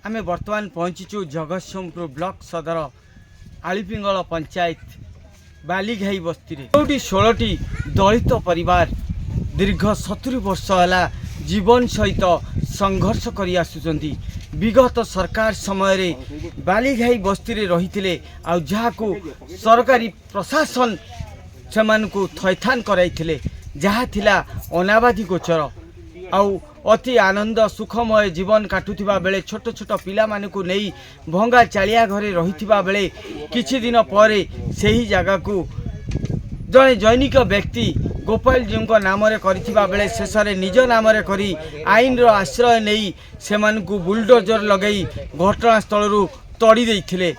आमे वर्तमान पहुँचीचु जगतसिंहपुर ब्लॉक सदर आलीपिंगल पंचायत बालीघाई बस्ती जो 16टी दलित परिवार दीर्घ 70 वर्ष है जीवन सहित संघर्ष करी आसुचंती। विगत सरकार समय रे बालीघाई बस्ती रे रही आउ सरकारी प्रशासन से थैथान कराइथिले जहा थिला अनाबादी गोचर आउ अति आनंद सुखमय जीवन काटुथिबा बेले छोट छोट पिला मानकु नहीं भंगा चालिया घरे रहिथिबा बेले किछि दिन परे सही जगह को जड़े जैनिक व्यक्ति गोपाल जी नाम करिथिबा बेले शेष में निज नाम करी आईन रो आश्रय नहीं सेमानकु बुलडोजर लगई घटनास्थल तड़ी देइथिले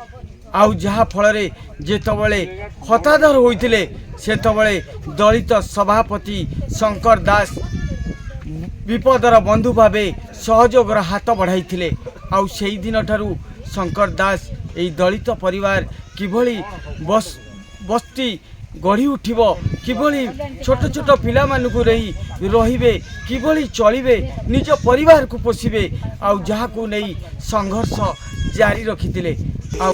आउ जहा फल जेतबले हतादर होइथिले सेतबले दलित सभापति शंकर दास विपदर बंधु भावे सहयोगर हाथ बढ़ाई आउ से दिन ठारू शंकर दास यही दलित परिवार किभली बस्ती गढ़ी उठिब किभली छोट छोट पिला मानकु रहिबे किभली चलिबे निज परिवार को पोषिबे आउ जहा को नहीं संघर्ष जारी रखिथिले आउ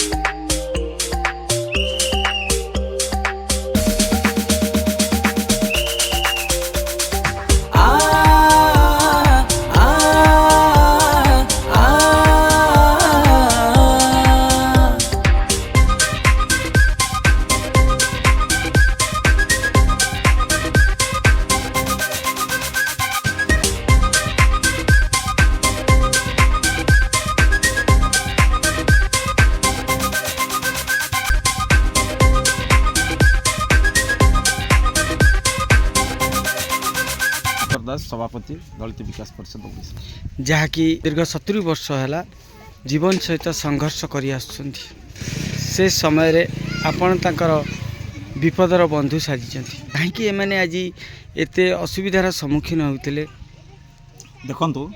सभापति दलित विकास परिषद जहाँकि दीर्घ 70 वर्ष है जीवन सहित संघर्ष करी आसुचंती से समय रे आपण तांकर विपदर बंधु साजिचंती कहीं एमाने आज एते असुविधार सम्मुखीन होते देखंतु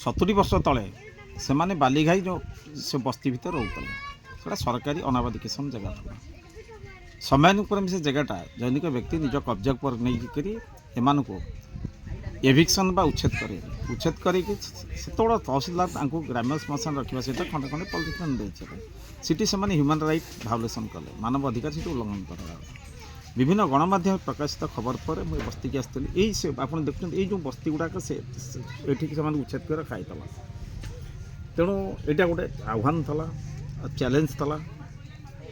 70 वर्ष तले से माने बालीघाई जो से बस्ती भीतर रोते सरकारी अनाबादिकेशन जगह था समय से जगहटा जैनिक व्यक्ति निज कब्जा पर नहीं एमान को एभिक्शन बा उच्छेद करके तहसीलदार ग्राम्य श्मशान रखा सहित खंडे खंडे पॉलिटिशियन देते से ह्यूमन राइट भावलेसन कले मानव अधिकार से उल्लंघन कर विभिन्न गणमाध्यम प्रकाशित खबर पर मुझे बस्ती की आसती यही से आप देखते ये जो बस्ती गुड़ाक से उच्छेद कर खाई तेणु यहाँ गोटे आह्वान था चैलेंज था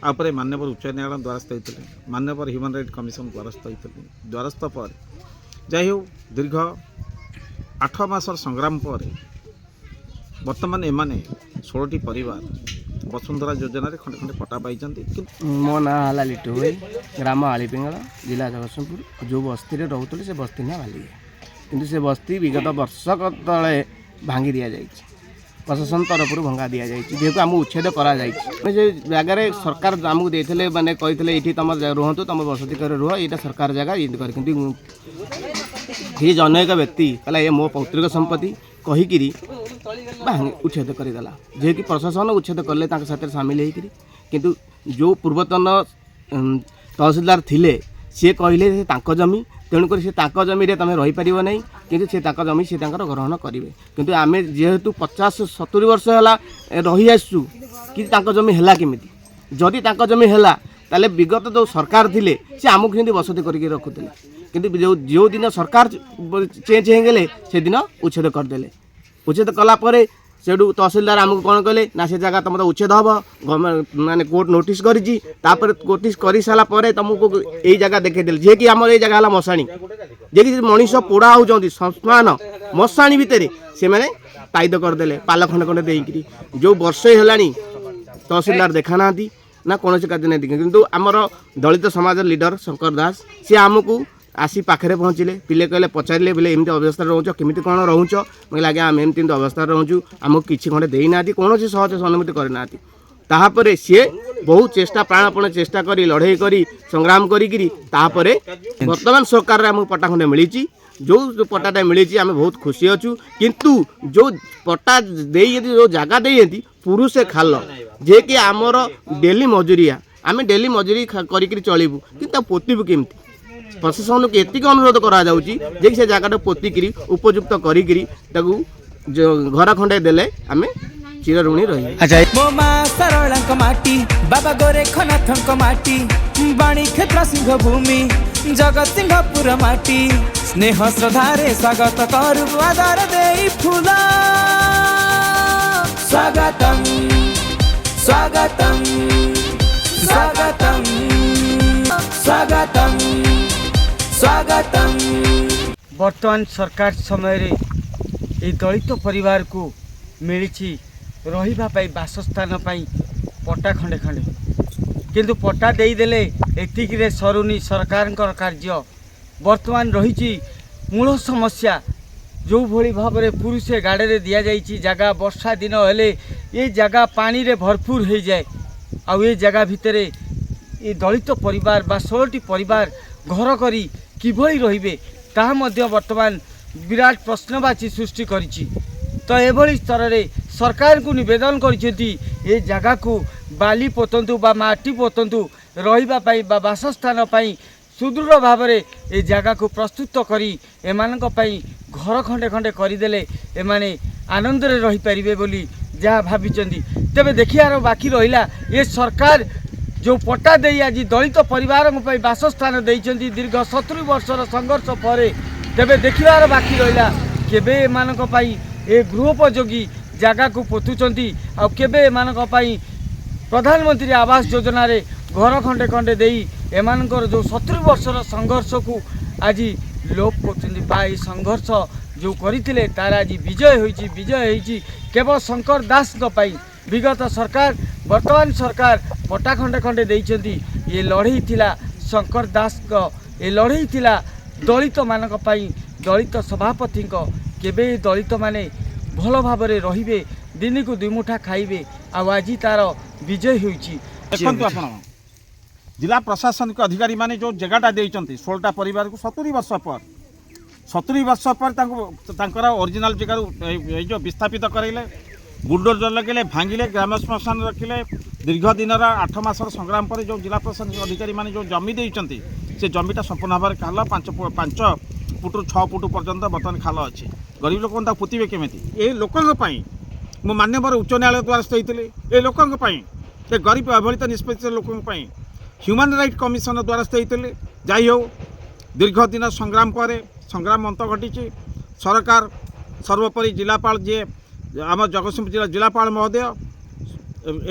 आपरे मान्यवर उच्च न्यायालय द्वारस्थ होते मान्यवर ह्यूमन राइट कमिशन द्वारस्थ होते द्वारस्थ पर जाइ हो दीर्घ 8 मास संग्राम पर वर्तमान एमाने 16टी परिवार वसुंधरा योजना रे खंडे खंडे पट्टा पाई मो ना हला लिटू हुई ग्राम आलीपिंगल जिला जगतसिंहपुर जो बस्ती रे रहते से बस्ती ना बाली किंतु से बस्ती विगत वर्षक तले भांगी दि जाए प्रशासन तरफ भंगा दि जाए जेहेतु आम उच्छेद करा जगह सरकार आमको देते मैंने कही ये तुम रुहतु तुम बसती कर रुह यहाँ सरकार जगह ये ये जनैक व्यक्ति कहला ये मो पौत्रिक संपत्ति कहीकि उच्छेद करदेला जे कि प्रशासन उच्छेद कले साथ सामिल होकर किंतु जो पूर्वतन तहसीलदार थिले सी कहले जमी तेणुक से जमी तुम रहीपर ना कि से जमी से ग्रहण करेंगे किंतु आम जेहेतु 50-70 वर्ष है रही आसु कि जमी है केमी जदि जमी है ताले विगत जो सरकार थिले से आमको केमती बसती करके रखुले किंतु जो दिन सरकार चेंज हो गले से दिन उच्छेद करदे उच्छेद कलापर से तहसीलदार आमको कौन कले ना से जगह तुम उच्छेद हम माने कोर्ट नोटिस करी नोटिस कर सारापर तुमको यही जगह देखदेल जे कि आम ये जगह है मशाणी जे कि मनीष पोड़ा होती श्मशान मशाणी भितर से मैंने ताइद करदे पाल खंडे खंडे देकरी जो वर्षे है तहसीलदार देखा ना ना कौन कार्य नहीं किंतु आमर दलित समाज लीडर शंकर दास सी आमको आसी पाखे पहुँचले पिले कहले पचारे बोले एमती अवस्था रोच केमी कौन रोच मुझे आगे आम एमती अवस्था रोचु आमको किसी खंडे देना कौन सहज सहानुभूति करना तापर सी बहुत चेष्टा प्राणपण चेष्टा करी लड़े करी संग्राम करी वर्तमान सरकार आमको पट्टा खंडे मिली जो पट्टाटा मिली आम बहुत खुशी अच्छु किंतु जो पट्टा दे जो जगह दे पुरुष खाल जे कि आमर डेली मजूरिया आम डेली मजूरी करी चलू कि पोतबू केमती प्रशासन को एतिक अनुरोध करा जाउची जे से जगह पोतिकी उपयुक्त करी घर खंडे देले आमे चिर ऋणी रही। अच्छा मो मा सरलांक माटी बाबा गोरेखनाथंक माटी बाणी क्षेत्र सिंह भूमि जगत सिंहपुर माटी स्नेह श्रद्धारे स्वागत करू आदर देई फूल स्वागतम स्वागतम स्वागतम स्वागतम स्वागतम। वर्तमान सरकार समय रे ये दलित परिवार को मिली रहिबा पाई बासस्थान पाई पट्टा खंडे खंडे किंतु पट्टा देदेले एतिकिरे सरुनी सरकार कार्य वर्तमान रही मूल समस्या जो भली भाव में पुरुषे गाड़े दि जाइए जगह वर्षा दिन हेले ये जगह पानी रे भरपूर हो जाए आउ ये जगह भितर ये दलित परिवार बा 16टी परिवार घर करी किभली रहिबे ताहा मध्य वर्तमान विराट प्रश्नवाची सृष्टि करिछि। तो एभली स्तर रे सरकार को निवेदन करिसेंती ये जगह को बाली पोतंतु बा माटी पोतंतु रहिबा पाई बा बासस्थान पाई सुदृढ़ भाव में ये जगह को प्रस्तुत करी एमानक पाई घर खंडे खंडे करदेले एमाने आनंद रे रही परिबे बोली जहाँ भाविचंदी। तेबे देखियार बाकी रहिला ये सरकार जो पट्टा दे आज दलित परिवार बासस्थान देइचंती दीर्घ 70 वर्षर संघर्ष पर तेबे देखिबार बाकी रहिला केबे एमानक पाई ए गृहोपयोगी जगह को पोतुचंती आ केबे एमानक पाई प्रधानमंत्री आवास योजना रे घर खंडे खंडे देई एमानकर जो 70 वर्षर संघर्ष को आज लोप करछंती बा ए संघर्ष जो करथिले तार आज विजय होईची केवल शंकर दास न पाई विगत सरकार वर्तमान सरकार पट्टा खंडे खंडे देइचंती ये लड़ई थिला शंकर दास को ये लड़ई थिला दलित मानक पाई दलित सभापति केबे दलित माने भल भाव में रहिबे दिन को दुई मुठा खाइबे आज तार विजय होईची। देखंतु आपण जिला प्रशासनिक अधिकारी माने जो जगहटा देइचंती 16टा परिवार को 70 वर्ष पर तांकर ओरिजिनल जगह जो विस्थापित करैले बुलडोजर लगे भांगिले ग्राम श्मशान रखिले दीर्घ दिन 8 मासर संग्राम पर जो जिला प्रशासनिक अधिकारी माने जो जमी देइचंती से जमीटा संपूर्ण भाव में खाल 5 फुट 6 फुट पर्यंत बर्तमान खाल अच्छी गरीब लोक पोतवे केमी ये लोकों मो मान्यवर उच्च न्यायालय द्वारस्थ होते ये लोकों गरीब अवहेलित निष्पेषित लोकों ह्यूमन राइट कमिशन द्वारस्थ होते जाइ हो दीर्घ दिन संग्राम पर संग्राम अंत घटी सरकार सर्वोपरि जिलापाल जी आम जगतसिंहपुर जिला जिलापाल महोदय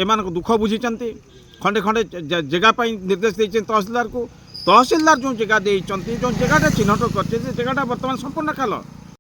एम दुख बुझी खंडे खंडे जगह निर्देश देते तहसीलदार को तहसीलदार जो जगह देते जो जगह चिन्हट कर जगह बर्तमान संपूर्ण खाल